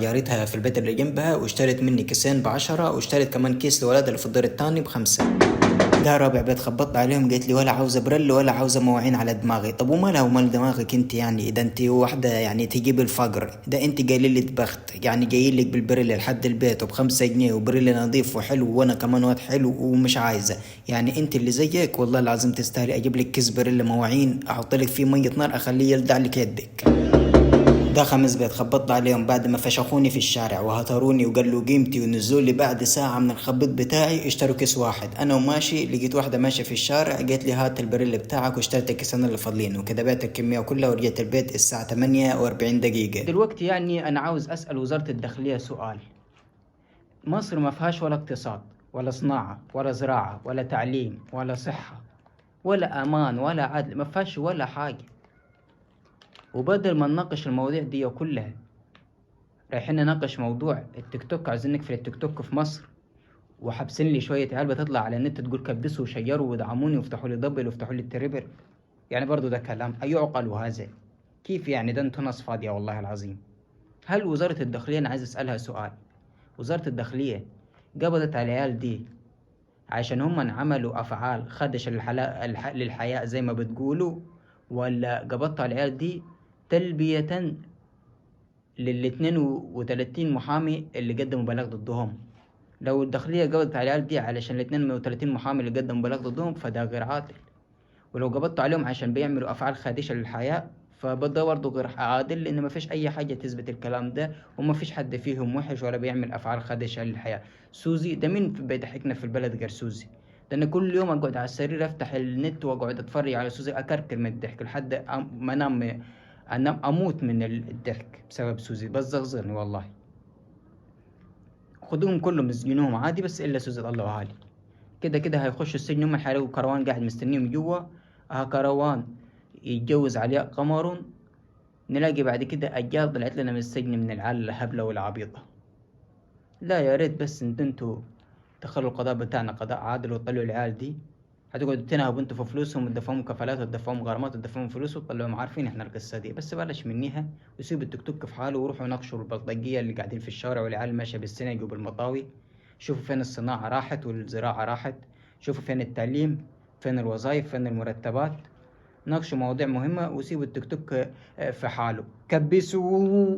جارتها في البيت اللي جنبها واشترت مني كيسين ب10 واشترت كمان كيس لولادها اللي في الدور التاني ب5. ده رابع بيت خبطت عليهم قالت لي ولا عاوزة برل ولا عاوزة مواعين على دماغي. طب ومالها ومال دماغك انت؟ يعني ده انت واحدة يعني تجيب الفقر ده، انت قليلة بخت يعني جايلك بالبرل لحد البيت ب5 جنيه وبرل نظيف وحلو وانا كمان واد حلو ومش عايزة. يعني انت اللي زيك والله العظيم تستاهلي اجيب لك كيس برل مواعين احط لك فيه مية نار اخليه يلدع لك يدك. ده 5 بيت خبطت عليهم بعد ما فشخوني في الشارع وهتروني وقالوا قيمتي ونزلوا لي بعد ساعة من الخبط بتاعي اشتروا كيس واحد. انا وماشي لقيت واحدة ماشية في الشارع قالت لي هات البريل بتاعك واشتريت الكيسين اللي فاضلين وكده بعت الكمية كلها ورجعت البيت الساعة 48 دقيقة. دلوقتي يعني أنا عاوز أسأل وزارة الداخلية سؤال. مصر ما فيهاش ولا اقتصاد ولا صناعة ولا زراعة ولا تعليم ولا صحة ولا أمان ولا عدل، ما فيهاش ولا حاجة. وبدل ما نناقش المواضيع دي كلها رايحين نناقش موضوع التيك توك، عايزين نقفل التيك توك في مصر، وحابسين لي شوية عيال بتطلع على النت تقول كبسوا وشيروا ودعموني وافتحوا لي دبل وافتحوا لي التريبل. يعني برضو ده كلام أيعقل هذا؟ كيف يعني؟ ده انتوا ناس فاضية والله العظيم. هل وزارة الداخلية، أنا عايز أسألها سؤال، وزارة الداخلية قبضت على العيال دي عشان هم عملوا أفعال خدش للحياة زي ما بتقولوا، ولا قبضت على العيال دي تلبية لل32 محامي اللي قدموا بلاغ ضدهم؟ لو الداخلية قبضت على العيال دي علشان ال32 محامي اللي قدموا بلاغ ضدهم فده غير عادل، ولو قبضتوا عليهم عشان بيعملوا أفعال خادشة للحياة فده برضه غير عادل، لأن مفيش أي حاجة تثبت الكلام ده، ومفيش حد فيهم وحش ولا بيعمل أفعال خادشة للحياة. سوزي ده مين بيضحكنا في البلد غير سوزي؟ ده أنا كل يوم أقعد على السرير أفتح النت وأقعد أتفرج على سوزي أكركر من الضحك لحد ما أنام أموت من الضحك بسبب سوزي، بس زغزرني والله. خدوهم كلهم مسجنوهم عادي بس إلا سوزي الله عالي. كده كده هيخشوا السجن، هم هيلاقوا كروان قاعد مستنيهم جوا. كروان يتجوز علياء قمر، نلاقي بعد كده أجيال طلعت لنا من السجن من العيال الهبلة والعبيطة. لا يا ريت بس انتوا تخلوا القضاء بتاعنا قضاء عادل وتطلعوا العيال دي. هتقعدوا تنهبوا انتوا في فلوسهم وتدفعوهم كفالات وتدفعوهم غرامات وتدفعوهم فلوس وتطلعوهم عارفين احنا القصة دي، بس بلاش منيها وسيبوا التيك توك في حاله وروحوا ناقشوا البلطجية اللي قاعدين في الشارع والعيال ماشية بالسنج وبالمطاوي. شوفوا فين الصناعة راحت والزراعة راحت، شوفوا فين التعليم، فين الوظائف، فين المرتبات. ناقشوا مواضيع مهمة وسيبوا التيك توك في حاله. كبسوا.